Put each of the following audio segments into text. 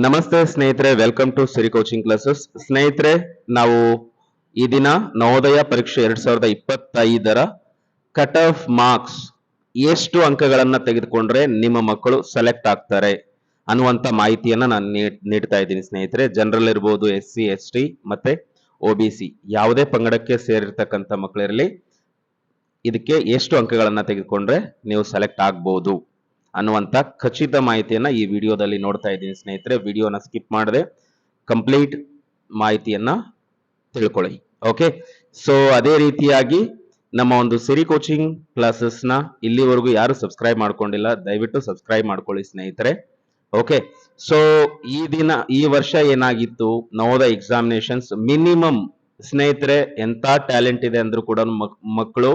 ನಮಸ್ತೆ ಸ್ನೇಹಿತರೆ, welcome to Siri coaching classes. ಸ್ನೇಹಿತರೆ, ನಾವು ಈ ದಿನ ನವೋದಯ ಪರೀಕ್ಷೆ 2025ರ ಕಟ್ ಆಫ್ ಮಾರ್ಕ್ಸ್ ಎಷ್ಟು ಅಂಕಗಳನ್ನ ತೆಗೆದುಕೊಂಡ್ರೆ ನಿಮ್ಮ ಮಕ್ಕಳು ಸೆಲೆಕ್ಟ್ ಆಗ್ತಾರೆ ಅನ್ನುವಂತ ಮಾಹಿತಿಯನ್ನ ನಾನು ನೀಡ್ತಾ ಇದ್ದೀನಿ ಸ್ನೇಹಿತರೆ. ಜನರಲ್ ಇರ್ಬೋದು, SC ST ಮತ್ತೆ OBC ಯಾವುದೇ ಪಂಗಡಕ್ಕೆ ಸೇರಿರ್ತಕ್ಕಂಥ ಮಕ್ಕಳಿರಲಿ, ಇದಕ್ಕೆ ಎಷ್ಟು ಅಂಕಗಳನ್ನ ತೆಗೆದುಕೊಂಡ್ರೆ ನೀವು ಸೆಲೆಕ್ಟ್ ಆಗ್ಬೋದು ಅನ್ನುವಂತ ಖಚಿತ ಮಾಹಿತಿಯನ್ನ ಈ ವಿಡಿಯೋದಲ್ಲಿ ನೋಡ್ತಾ ಇದ್ದೀನಿ ಸ್ನೇಹಿತರೆ. ವಿಡಿಯೋನ ಸ್ಕಿಪ್ ಮಾಡದೆ ಕಂಪ್ಲೀಟ್ ಮಾಹಿತಿಯನ್ನ ತಿಳ್ಕೊಳ್ಳಿ. ಓಕೆ, ಸೊ ಅದೇ ರೀತಿಯಾಗಿ ನಮ್ಮ ಒಂದು ಸಿರಿ ಕೋಚಿಂಗ್ ಕ್ಲಾಸಸ್ ನ ಇಲ್ಲಿವರೆಗೂ ಯಾರು ಸಬ್ಸ್ಕ್ರೈಬ್ ಮಾಡ್ಕೊಂಡಿಲ್ಲ, ದಯವಿಟ್ಟು ಸಬ್ಸ್ಕ್ರೈಬ್ ಮಾಡ್ಕೊಳ್ಳಿ ಸ್ನೇಹಿತರೆ. ಓಕೆ, ಸೊ ಈ ವರ್ಷ ಏನಾಗಿತ್ತು, ನವೋದಯ ಎಕ್ಸಾಮಿನೇಷನ್ಸ್ ಮಿನಿಮಮ್ ಸ್ನೇಹಿತರೆ, ಎಂತ ಟ್ಯಾಲೆಂಟ್ ಇದೆ ಅಂದ್ರೂ ಕೂಡ ಮಕ್ಕಳು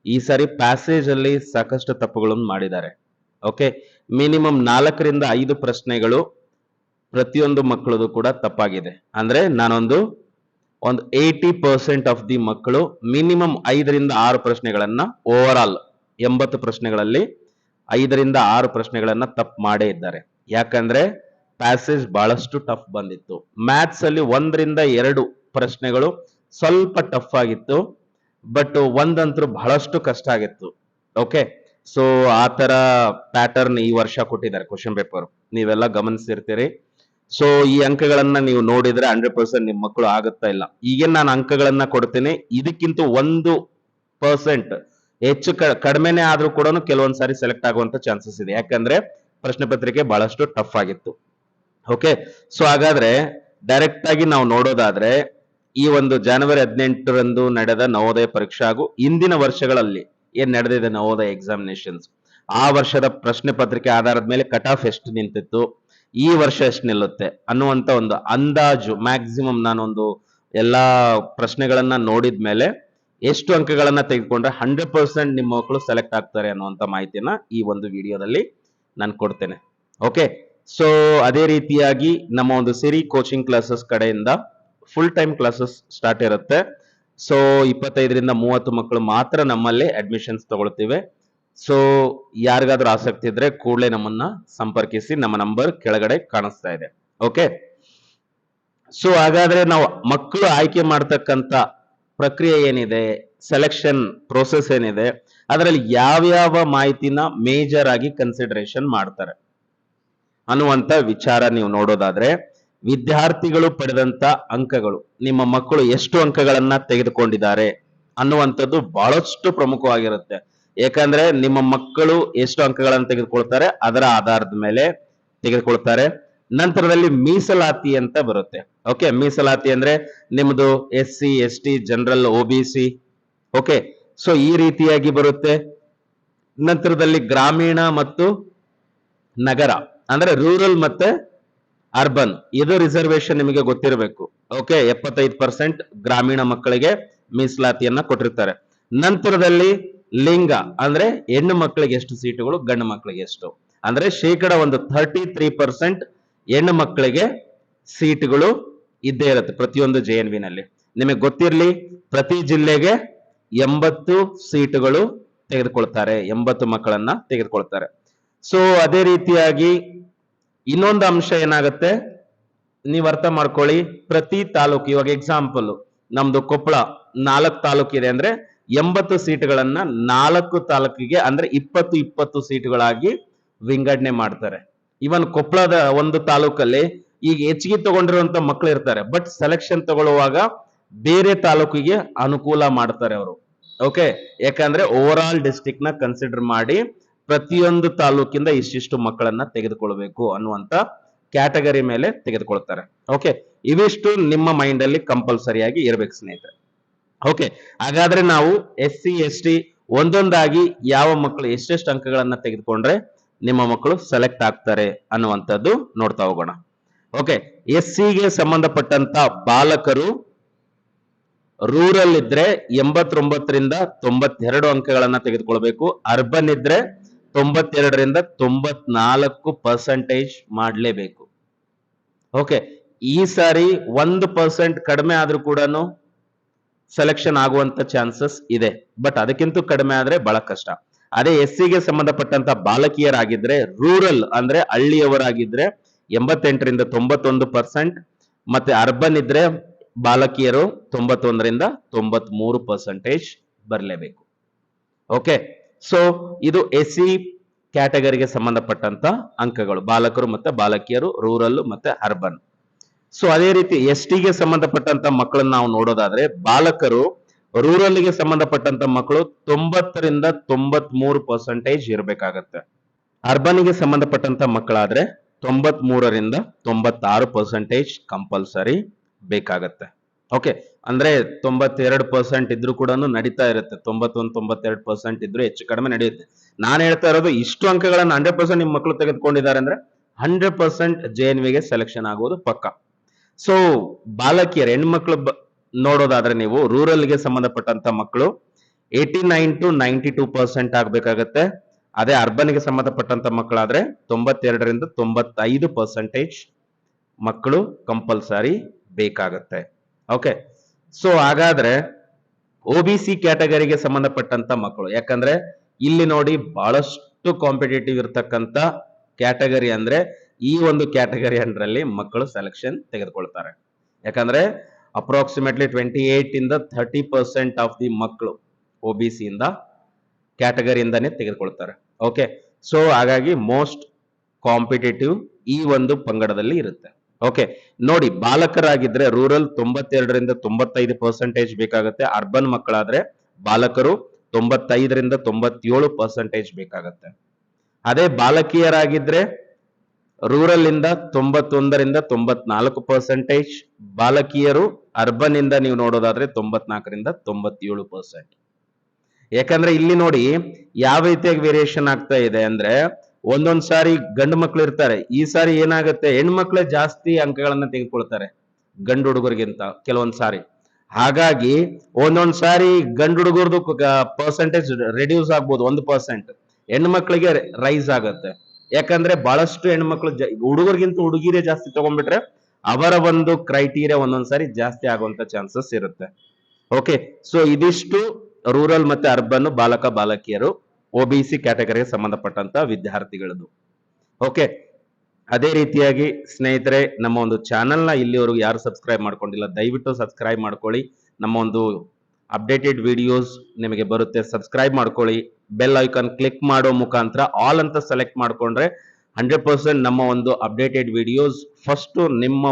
ಈ ಸಾರಿ ಪ್ಯಾಸೇಜ್ ಅಲ್ಲಿ ಸಾಕಷ್ಟು ತಪ್ಪುಗಳನ್ನು ಮಾಡಿದ್ದಾರೆ. ಓಕೆ, ಮಿನಿಮಮ್ 4ರಿಂದ 5 ಪ್ರಶ್ನೆಗಳು ಪ್ರತಿಯೊಂದು ಮಕ್ಕಳದು ಕೂಡ ತಪ್ಪಾಗಿದೆ. ಅಂದ್ರೆ ನಾನೊಂದು 80% ಆಫ್ ದಿ ಮಕ್ಕಳು ಮಿನಿಮಮ್ 5ರಿಂದ 6 ಪ್ರಶ್ನೆಗಳನ್ನ ಓವರ್ ಆಲ್ 80 ಪ್ರಶ್ನೆಗಳಲ್ಲಿ 5ರಿಂದ 6 ಪ್ರಶ್ನೆಗಳನ್ನ ತಪ್ಪು ಮಾಡೇ ಇದ್ದಾರೆ. ಯಾಕಂದ್ರೆ ಪ್ಯಾಸೇಜ್ ಬಹಳಷ್ಟು ಟಫ್ ಬಂದಿತ್ತು. ಮ್ಯಾಥ್ಸ್ ಅಲ್ಲಿ 1ರಿಂದ 2 ಪ್ರಶ್ನೆಗಳು ಸ್ವಲ್ಪ ಟಫ್ ಆಗಿತ್ತು, ಬಟ್ ಒಂದಂತೂ ಬಹಳಷ್ಟು ಕಷ್ಟ ಆಗಿತ್ತು. ಓಕೆ, ಸೊ ಆ ತರ ಪ್ಯಾಟರ್ನ್ ಈ ವರ್ಷ ಕೊಟ್ಟಿದ್ದಾರೆ ಕ್ವಶನ್ ಪೇಪರ್, ನೀವೆಲ್ಲ ಗಮನಿಸಿರ್ತೀರಿ. ಸೊ ಈ ಅಂಕಗಳನ್ನ ನೀವು ನೋಡಿದ್ರೆ 100% ನಿಮ್ಮ ಮಕ್ಕಳು ಆಗುತ್ತಾ ಇಲ್ಲ. ಈಗ ನಾನು ಅಂಕಗಳನ್ನ ಕೊಡ್ತೇನೆ, ಇದಕ್ಕಿಂತ 1% ಹೆಚ್ಚು ಕಡಿಮೆನೆ ಆದ್ರೂ ಕೂಡ ಕೆಲವೊಂದ್ ಸಾರಿ ಸೆಲೆಕ್ಟ್ ಆಗುವಂತ ಚಾನ್ಸಸ್ ಇದೆ. ಯಾಕಂದ್ರೆ ಪ್ರಶ್ನೆ ಪತ್ರಿಕೆ ಬಹಳಷ್ಟು ಟಫ್ ಆಗಿತ್ತು. ಓಕೆ, ಸೊ ಹಾಗಾದ್ರೆ ಡೈರೆಕ್ಟ್ ಆಗಿ ನಾವು ನೋಡೋದಾದ್ರೆ, ಈ ಒಂದು ಜನವರಿ 18ರಂದು ನಡೆದ ನವೋದಯ ಪರೀಕ್ಷೆ ಹಾಗೂ ಇಂದಿನ ವರ್ಷಗಳಲ್ಲಿ ಏನ್ ನಡೆದಿದೆ ನವೋದಯ ಎಕ್ಸಾಮಿನೇಷನ್ಸ್, ಆ ವರ್ಷದ ಪ್ರಶ್ನೆ ಪತ್ರಿಕೆ ಆಧಾರದ ಮೇಲೆ ಕಟ್ ಆಫ್ ಎಷ್ಟು ನಿಂತಿತ್ತು, ಈ ವರ್ಷ ಎಷ್ಟು ನಿಲ್ಲುತ್ತೆ ಅನ್ನುವಂತ ಒಂದು ಅಂದಾಜು ಮ್ಯಾಕ್ಸಿಮಮ್ ನಾನೊಂದು ಎಲ್ಲಾ ಪ್ರಶ್ನೆಗಳನ್ನ ನೋಡಿದ ಮೇಲೆ ಎಷ್ಟು ಅಂಕಗಳನ್ನ ತೆಗೆದುಕೊಂಡ್ರೆ 100% ನಿಮ್ಮ ಮಕ್ಕಳು ಸೆಲೆಕ್ಟ್ ಆಗ್ತಾರೆ ಅನ್ನುವಂತ ಮಾಹಿತಿಯನ್ನ ಈ ಒಂದು ವಿಡಿಯೋದಲ್ಲಿ ನಾನು ಕೊಡ್ತೇನೆ. ಓಕೆ, ಸೊ ಅದೇ ರೀತಿಯಾಗಿ ನಮ್ಮ ಒಂದು ಸಿರಿ ಕೋಚಿಂಗ್ ಕ್ಲಾಸಸ್ ಕಡೆಯಿಂದ ಫುಲ್ ಟೈಮ್ ಕ್ಲಾಸಸ್ ಸ್ಟಾರ್ಟ್ ಇರುತ್ತೆ. ಸೊ 25ರಿಂದ 30 ಮಕ್ಕಳು ಮಾತ್ರ ನಮ್ಮಲ್ಲಿ ಅಡ್ಮಿಷನ್ಸ್ ತಗೊಳ್ತೀವಿ. ಸೊ ಯಾರಿಗಾದ್ರೂ ಆಸಕ್ತಿ ಇದ್ರೆ ಕೂಡಲೇ ನಮ್ಮನ್ನ ಸಂಪರ್ಕಿಸಿ, ನಮ್ಮ ನಂಬರ್ ಕೆಳಗಡೆ ಕಾಣಿಸ್ತಾ ಇದೆ. ಓಕೆ, ಸೊ ಹಾಗಾದ್ರೆ ನಾವು ಮಕ್ಕಳು ಆಯ್ಕೆ ಮಾಡ್ತಕ್ಕಂತ ಪ್ರಕ್ರಿಯೆ ಏನಿದೆ, ಸೆಲೆಕ್ಷನ್ ಪ್ರೋಸೆಸ್ ಏನಿದೆ, ಅದರಲ್ಲಿ ಯಾವ್ಯಾವ ಮಾಹಿತಿನ ಮೇಜರ್ ಆಗಿ ಕನ್ಸಿಡರೇಷನ್ ಮಾಡ್ತಾರೆ ಅನ್ನುವಂತ ವಿಚಾರ ನೀವು ನೋಡೋದಾದ್ರೆ, ವಿದ್ಯಾರ್ಥಿಗಳು ಪಡೆದಂತ ಅಂಕಗಳು, ನಿಮ್ಮ ಮಕ್ಕಳು ಎಷ್ಟು ಅಂಕಗಳನ್ನ ತೆಗೆದುಕೊಂಡಿದ್ದಾರೆ ಅನ್ನುವಂಥದ್ದು ಬಹಳಷ್ಟು ಪ್ರಮುಖವಾಗಿರುತ್ತೆ. ಯಾಕಂದ್ರೆ ನಿಮ್ಮ ಮಕ್ಕಳು ಎಷ್ಟು ಅಂಕಗಳನ್ನು ತೆಗೆದುಕೊಳ್ತಾರೆ ಅದರ ಆಧಾರದ ಮೇಲೆ ತೆಗೆದುಕೊಳ್ತಾರೆ. ನಂತರದಲ್ಲಿ ಮೀಸಲಾತಿ ಅಂತ ಬರುತ್ತೆ. ಓಕೆ, ಮೀಸಲಾತಿ ಅಂದ್ರೆ ನಿಮ್ದು SC ST general OBC. Okay, so ಈ ರೀತಿಯಾಗಿ ಬರುತ್ತೆ. ನಂತರದಲ್ಲಿ ಗ್ರಾಮೀಣ ಮತ್ತು ನಗರ ಅಂದ್ರೆ ರೂರಲ್ ಮತ್ತೆ ಅರ್ಬನ್, ಇದು ರಿಸರ್ವೇಶನ್ ನಿಮಗೆ ಗೊತ್ತಿರಬೇಕು. ಓಕೆ, 75% ಗ್ರಾಮೀಣ ಮಕ್ಕಳಿಗೆ ಮೀಸಲಾತಿಯನ್ನ ಕೊಟ್ಟಿರ್ತಾರೆ. ನಂತರದಲ್ಲಿ ಲಿಂಗ ಅಂದ್ರೆ ಹೆಣ್ಣು ಮಕ್ಕಳಿಗೆ ಎಷ್ಟು ಸೀಟುಗಳು, ಗಂಡು ಮಕ್ಕಳಿಗೆ ಎಷ್ಟು, ಅಂದ್ರೆ ಶೇಕಡ ಒಂದು 33% ಹೆಣ್ಣು ಮಕ್ಕಳಿಗೆ ಸೀಟುಗಳು ಇದ್ದೇ ಇರುತ್ತೆ ಪ್ರತಿಯೊಂದು JNV ನಲ್ಲಿ. ನಿಮಗೆ ಗೊತ್ತಿರಲಿ, ಪ್ರತಿ ಜಿಲ್ಲೆಗೆ 80 ಸೀಟುಗಳು ತೆಗೆದುಕೊಳ್ತಾರೆ, 80 ಮಕ್ಕಳನ್ನ ತೆಗೆದುಕೊಳ್ತಾರೆ. ಸೊ ಅದೇ ರೀತಿಯಾಗಿ ಇನ್ನೊಂದು ಅಂಶ ಏನಾಗುತ್ತೆ, ನೀವು ಅರ್ಥ ಮಾಡ್ಕೊಳ್ಳಿ. ಪ್ರತಿ ತಾಲೂಕು, ಇವಾಗ ಎಕ್ಸಾಂಪಲ್ ನಮ್ದು ಕೊಪ್ಪಳ 4 ತಾಲೂಕು ಇದೆ ಅಂದ್ರೆ 80 ಸೀಟುಗಳನ್ನ 4 ತಾಲೂಕಿಗೆ ಅಂದ್ರೆ 20 ಸೀಟುಗಳಾಗಿ ವಿಂಗಡಣೆ ಮಾಡ್ತಾರೆ. ಇವನ್ ಕೊಪ್ಪಳದ ಒಂದು ತಾಲೂಕಲ್ಲಿ ಈಗ ಹೆಚ್ಚಿಗೆ ತಗೊಂಡಿರುವಂತ ಮಕ್ಕಳು ಇರ್ತಾರೆ, ಬಟ್ ಸೆಲೆಕ್ಷನ್ ತಗೊಳ್ಳುವಾಗ ಬೇರೆ ತಾಲೂಕಿಗೆ ಅನುಕೂಲ ಮಾಡ್ತಾರೆ ಅವರು. ಓಕೆ, ಯಾಕಂದ್ರೆ ಓವರ್ ಆಲ್ ಡಿಸ್ಟ್ರಿಕ್ಟ್ ನ ಕನ್ಸಿಡರ್ ಮಾಡಿ ಪ್ರತಿಯೊಂದು ತಾಲೂಕಿಂದ ಇಷ್ಟಿಷ್ಟು ಮಕ್ಕಳನ್ನ ತೆಗೆದುಕೊಳ್ಬೇಕು ಅನ್ನುವಂತ ಕ್ಯಾಟಗರಿ ಮೇಲೆ ತೆಗೆದುಕೊಳ್ತಾರೆ. ಓಕೆ, ಇವಿಷ್ಟು ನಿಮ್ಮ ಮೈಂಡ್ ಅಲ್ಲಿ ಕಂಪಲ್ಸರಿಯಾಗಿ ಇರ್ಬೇಕು ಸ್ನೇಹಿತರೆ. ಓಕೆ, ಹಾಗಾದ್ರೆ ನಾವು SC ST ಒಂದೊಂದಾಗಿ ಯಾವ ಮಕ್ಕಳು ಎಷ್ಟೆಷ್ಟು ಅಂಕಗಳನ್ನ ತೆಗೆದುಕೊಂಡ್ರೆ ನಿಮ್ಮ ಮಕ್ಕಳು ಸೆಲೆಕ್ಟ್ ಆಗ್ತಾರೆ ಅನ್ನುವಂಥದ್ದು ನೋಡ್ತಾ ಹೋಗೋಣ. ಓಕೆ, SC ಗೆ ಸಂಬಂಧಪಟ್ಟಂತ ಬಾಲಕರು ರೂರಲ್ ಇದ್ರೆ 89ರಿಂದ 92 ಅಂಕಗಳನ್ನ ತೆಗೆದುಕೊಳ್ಬೇಕು. ಅರ್ಬನ್ ಇದ್ರೆ 92ರಿಂದ 94% ಮಾಡ್ಲೇಬೇಕು. ಓಕೆ, ಈ ಸಾರಿ 1% ಕಡಿಮೆ ಆದ್ರೂ ಕೂಡ ಸೆಲೆಕ್ಷನ್ ಆಗುವಂತ ಚಾನ್ಸಸ್ ಇದೆ, ಬಟ್ ಅದಕ್ಕಿಂತ ಕಡಿಮೆ ಆದ್ರೆ ಬಹಳ ಕಷ್ಟ. ಅದೇ SC ಗೆ ಸಂಬಂಧಪಟ್ಟಂತ ಬಾಲಕಿಯರಾಗಿದ್ರೆ, ರೂರಲ್ ಅಂದ್ರೆ ಹಳ್ಳಿಯವರಾಗಿದ್ರೆ 88ರಿಂದ 91%, ಮತ್ತೆ ಅರ್ಬನ್ ಇದ್ರೆ ಬಾಲಕಿಯರು 91ರಿಂದ 93% ಬರಲೇಬೇಕು. ಓಕೆ, ಸೊ ಇದು ಎಸ್ಸಿ ಕ್ಯಾಟಗರಿಗೆ ಸಂಬಂಧಪಟ್ಟಂತ ಅಂಕಗಳು, ಬಾಲಕರು ಮತ್ತೆ ಬಾಲಕಿಯರು, ರೂರಲ್ ಮತ್ತೆ ಅರ್ಬನ್. ಸೊ ಅದೇ ರೀತಿ ಗೆ ಸಂಬಂಧಪಟ್ಟಂತ ಮಕ್ಕಳನ್ನ ನಾವು ನೋಡೋದಾದ್ರೆ, ಬಾಲಕರು ರೂರಲ್ಗೆ ಸಂಬಂಧಪಟ್ಟಂತ ಮಕ್ಕಳು 90ರಿಂದ 93% ಇರಬೇಕಾಗತ್ತೆ. ಅರ್ಬನ್ಗೆ ಸಂಬಂಧಪಟ್ಟಂತ ಮಕ್ಕಳಾದ್ರೆ 93ರಿಂದ 96% ಕಂಪಲ್ಸರಿ ಬೇಕಾಗತ್ತೆ. ಓಕೆ, ಅಂದ್ರೆ 92% ಇದ್ರೂ ಕೂಡ ನಡೀತಾ ಇರುತ್ತೆ, 91-92% ಇದ್ರೂ ಹೆಚ್ಚು ಕಡಿಮೆ ನಡೆಯುತ್ತೆ. ನಾನು ಹೇಳ್ತಾ ಇರೋದು ಇಷ್ಟು ಅಂಕಗಳನ್ನ 100% ನಿಮ್ ಮಕ್ಕಳು ತೆಗೆದುಕೊಂಡಿದ್ದಾರೆ ಅಂದ್ರೆ 100% JNV ಗೆ ಸೆಲೆಕ್ಷನ್ ಆಗೋದು ಪಕ್ಕ. ಸೊ ಬಾಲಕಿಯರು ಹೆಣ್ಮಕ್ಳು ನೋಡೋದಾದ್ರೆ, ನೀವು ರೂರಲ್ಗೆ ಸಂಬಂಧಪಟ್ಟಂತ ಮಕ್ಕಳು 89 to 92% ಆಗ್ಬೇಕಾಗತ್ತೆ. ಅದೇ ಅರ್ಬನ್ಗೆ ಸಂಬಂಧಪಟ್ಟಂತ ಮಕ್ಕಳಾದ್ರೆ 92ರಿಂದ 95% ಮಕ್ಕಳು ಕಂಪಲ್ಸರಿ ಬೇಕಾಗತ್ತೆ. ಓಕೆ, ಸೊ ಹಾಗಾದ್ರೆ OBC ಕ್ಯಾಟಗರಿಗೆ ಸಂಬಂಧಪಟ್ಟಂತ ಮಕ್ಕಳು, ಯಾಕಂದ್ರೆ ಇಲ್ಲಿ ನೋಡಿ ಬಹಳಷ್ಟು ಕಾಂಪಿಟೇಟಿವ್ ಇರ್ತಕ್ಕಂತ ಕ್ಯಾಟಗರಿ ಅಂದ್ರೆ ಈ ಒಂದು ಕ್ಯಾಟಗರಿ ಅಂದ್ರಲ್ಲಿ ಮಕ್ಕಳು ಸೆಲೆಕ್ಷನ್ ತೆಗೆದುಕೊಳ್ತಾರೆ. ಯಾಕಂದ್ರೆ ಅಪ್ರಾಕ್ಸಿಮೇಟ್ಲಿ 28ಇಂದ 30% ಆಫ್ ದಿ ಮಕ್ಕಳು OBC ಇಂದ ಕ್ಯಾಟಗರಿಯಿಂದಾನೇ ತೆಗೆದುಕೊಳ್ತಾರೆ. ಓಕೆ, ಸೊ ಹಾಗಾಗಿ ಮೋಸ್ಟ್ ಕಾಂಪಿಟೇಟಿವ್ ಈ ಒಂದು ಪಂಗಡದಲ್ಲಿ ಇರುತ್ತೆ. ಓಕೆ, ನೋಡಿ ಬಾಲಕರಾಗಿದ್ರೆ ರೂರಲ್ 92ರಿಂದ 95% ಬೇಕಾಗುತ್ತೆ. ಅರ್ಬನ್ ಮಕ್ಕಳಾದ್ರೆ ಬಾಲಕರು 95ರಿಂದ 97% ಬೇಕಾಗತ್ತೆ. ಅದೇ ಬಾಲಕಿಯರಾಗಿದ್ರೆ ರೂರಲ್ ಇಂದ 91ರಿಂದ 94%, ಬಾಲಕಿಯರು ಅರ್ಬನ್ ಇಂದ ನೀವು ನೋಡೋದಾದ್ರೆ 94ರಿಂದ 97%. ಯಾಕಂದ್ರೆ ಇಲ್ಲಿ ನೋಡಿ ಯಾವ ರೀತಿಯಾಗಿ ವೇರಿಯೇಷನ್ ಆಗ್ತಾ ಇದೆ ಅಂದ್ರೆ, ಒಂದೊಂದ್ ಸಾರಿ ಗಂಡು ಮಕ್ಳು ಇರ್ತಾರೆ, ಈ ಸಾರಿ ಏನಾಗುತ್ತೆ ಹೆಣ್ಮಕ್ಳೇ ಜಾಸ್ತಿ ಅಂಕಗಳನ್ನ ತೆಗೆದುಕೊಳ್ತಾರೆ ಗಂಡು ಹುಡುಗರಿಗಿಂತ ಕೆಲವೊಂದ್ ಸಾರಿ. ಹಾಗಾಗಿ ಒಂದೊಂದ್ ಸಾರಿ ಗಂಡು ಹುಡುಗರದು ಪರ್ಸೆಂಟೇಜ್ ರೆಡ್ಯೂಸ್ ಆಗ್ಬೋದು 1%, ಹೆಣ್ಣು ಮಕ್ಕಳಿಗೆ ರೈಸ್ ಆಗತ್ತೆ. ಯಾಕಂದ್ರೆ ಬಹಳಷ್ಟು ಹೆಣ್ಮಕ್ಳು ಹುಡುಗರಿಗಿಂತ ಹುಡುಗಿರೇ ಜಾಸ್ತಿ ತಗೊಂಡ್ಬಿಟ್ರೆ ಅವರ ಒಂದು ಕ್ರೈಟೀರಿಯಾ ಒಂದೊಂದ್ಸಾರಿ ಜಾಸ್ತಿ ಆಗುವಂತ ಚಾನ್ಸಸ್ ಇರುತ್ತೆ. ಓಕೆ, ಸೊ ಇದಿಷ್ಟು ರೂರಲ್ ಮತ್ತೆ ಅರ್ಬನ್ ಬಾಲಕ ಬಾಲಕಿಯರು OBC ಕ್ಯಾಟಗರಿಗೆ ಸಂಬಂಧಪಟ್ಟಂತ ವಿದ್ಯಾರ್ಥಿಗಳದ್ದು. ಓಕೆ, ಅದೇ ರೀತಿಯಾಗಿ ಸ್ನೇಹಿತರೆ, ನಮ್ಮ ಒಂದು ಚಾನೆಲ್ನ ಇಲ್ಲಿವರೆಗೂ ಯಾರು ಸಬ್ಸ್ಕ್ರೈಬ್ ಮಾಡ್ಕೊಂಡಿಲ್ಲ ದಯವಿಟ್ಟು ಸಬ್ಸ್ಕ್ರೈಬ್ ಮಾಡ್ಕೊಳ್ಳಿ. ನಮ್ಮ ಒಂದು ಅಪ್ಡೇಟೆಡ್ ವಿಡಿಯೋಸ್ ನಿಮಗೆ ಬರುತ್ತೆ, ಸಬ್ಸ್ಕ್ರೈಬ್ ಮಾಡ್ಕೊಳ್ಳಿ. ಬೆಲ್ ಐಕಾನ್ ಕ್ಲಿಕ್ ಮಾಡೋ ಮುಖಾಂತರ ಆಲ್ ಅಂತ ಸೆಲೆಕ್ಟ್ ಮಾಡ್ಕೊಂಡ್ರೆ 100% ನಮ್ಮ ಒಂದು ಅಪ್ಡೇಟೆಡ್ ವಿಡಿಯೋಸ್ ಫಸ್ಟ್ ನಿಮ್ಮ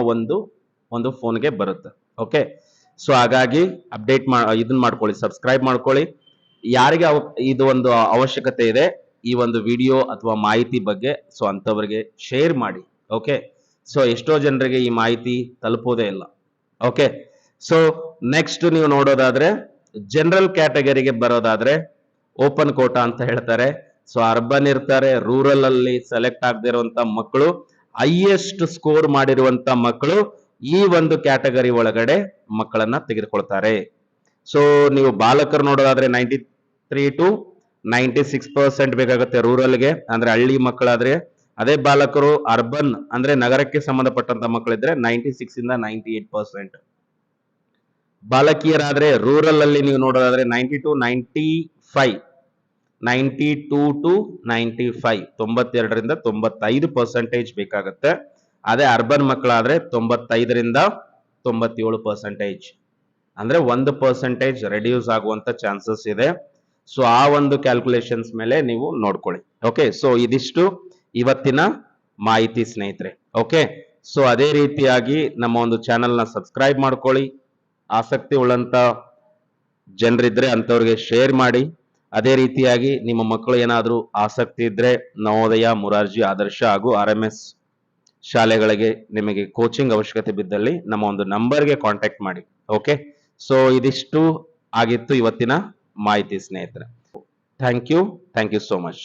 ಒಂದು ಫೋನ್ಗೆ ಬರುತ್ತೆ. ಓಕೆ, ಸೊ ಹಾಗಾಗಿ ಇದನ್ನ ಮಾಡ್ಕೊಳ್ಳಿ, ಸಬ್ಸ್ಕ್ರೈಬ್ ಮಾಡ್ಕೊಳ್ಳಿ. ಯಾರಿಗೆ ಇದು ಒಂದು ಅವಶ್ಯಕತೆ ಇದೆ ಈ ಒಂದು ವಿಡಿಯೋ ಅಥವಾ ಮಾಹಿತಿ ಬಗ್ಗೆ, ಸೊ ಅಂತವರಿಗೆ ಶೇರ್ ಮಾಡಿ. ಓಕೆ, ಸೊ ಎಷ್ಟೋ ಜನರಿಗೆ ಈ ಮಾಹಿತಿ ತಲುಪೋದೇ ಇಲ್ಲ. ಓಕೆ, ಸೊ ನೆಕ್ಸ್ಟ್ ನೀವು ನೋಡೋದಾದ್ರೆ ಜನರಲ್ ಕ್ಯಾಟಗರಿಗೆ ಬರೋದಾದ್ರೆ ಓಪನ್ ಕೋಟಾ ಅಂತ ಹೇಳ್ತಾರೆ. ಸೊ ಅರ್ಬನ್ ಇರ್ತಾರೆ, ರೂರಲ್ ಅಲ್ಲಿ ಸೆಲೆಕ್ಟ್ ಆಗದೆ ಇರುವಂತ ಮಕ್ಕಳು, ಹೈಯೆಸ್ಟ್ ಸ್ಕೋರ್ ಮಾಡಿರುವಂತ ಮಕ್ಕಳು ಈ ಒಂದು ಕ್ಯಾಟಗರಿ ಒಳಗಡೆ ಮಕ್ಕಳನ್ನ ತೆಗೆದುಕೊಳ್ತಾರೆ. ಸೊ ನೀವು ಬಾಲಕರು ನೋಡೋದಾದ್ರೆ 93 to 96% ಬೇಕಾಗುತ್ತೆ ರೂರಲ್ಗೆ, ಅಂದ್ರೆ ಹಳ್ಳಿ ಮಕ್ಕಳಾದ್ರೆ. ಅದೇ ಬಾಲಕರು ಅರ್ಬನ್ ಅಂದ್ರೆ ನಗರಕ್ಕೆ ಸಂಬಂಧಪಟ್ಟಂತ ಮಕ್ಕಳಿದ್ರೆ 96ಇಂದ 98%. ಬಾಲಕಿಯರಾದ್ರೆ ರೂರಲ್ ಅಲ್ಲಿ ನೀವು ನೋಡೋದಾದ್ರೆ 90 to 95, 92 to 95, 92ರಿಂದ 95% ಬೇಕಾಗುತ್ತೆ. ಅದೇ ಅರ್ಬನ್ ಮಕ್ಕಳಾದ್ರೆ 95ರಿಂದ 97%, ಅಂದ್ರೆ 1% ರೆಡ್ಯೂಸ್ ಆಗುವಂತ ಚಾನ್ಸಸ್ ಇದೆ. ಸೊ ಆ ಒಂದು ಕ್ಯಾಲ್ಕುಲೇಷನ್ಸ್ ಮೇಲೆ ನೀವು ನೋಡ್ಕೊಳ್ಳಿ. ಓಕೆ, ಸೊ ಇದಿಷ್ಟು ಇವತ್ತಿನ ಮಾಹಿತಿ ಸ್ನೇಹಿತರೆ. ಓಕೆ, ಸೊ ಅದೇ ರೀತಿಯಾಗಿ ನಮ್ಮ ಒಂದು ಚಾನೆಲ್ನ ಸಬ್ಸ್ಕ್ರೈಬ್ ಮಾಡ್ಕೊಳ್ಳಿ. ಆಸಕ್ತಿ ಉಳ್ಳಂತ ಜನರಿದ್ರೆ ಅಂತವ್ರಿಗೆ ಶೇರ್ ಮಾಡಿ. ಅದೇ ರೀತಿಯಾಗಿ ನಿಮ್ಮ ಮಕ್ಕಳು ಏನಾದ್ರೂ ಆಸಕ್ತಿ ಇದ್ರೆ ನವೋದಯ, ಮುರಾರ್ಜಿ, ಆದರ್ಶ ಹಾಗೂ RMS ಶಾಲೆಗಳಿಗೆ ನಿಮಗೆ ಕೋಚಿಂಗ್ ಅವಶ್ಯಕತೆ ಬಿದ್ದಲ್ಲಿ ನಮ್ಮ ಒಂದು ನಂಬರ್ಗೆ ಕಾಂಟ್ಯಾಕ್ಟ್ ಮಾಡಿ. ಓಕೆ, ಸೊ ಇದಿಷ್ಟು ಆಗಿತ್ತು ಇವತ್ತಿನ ಮಾಹಿತಿ ಸ್ನೇಹಿತರೆ. Thank you so much.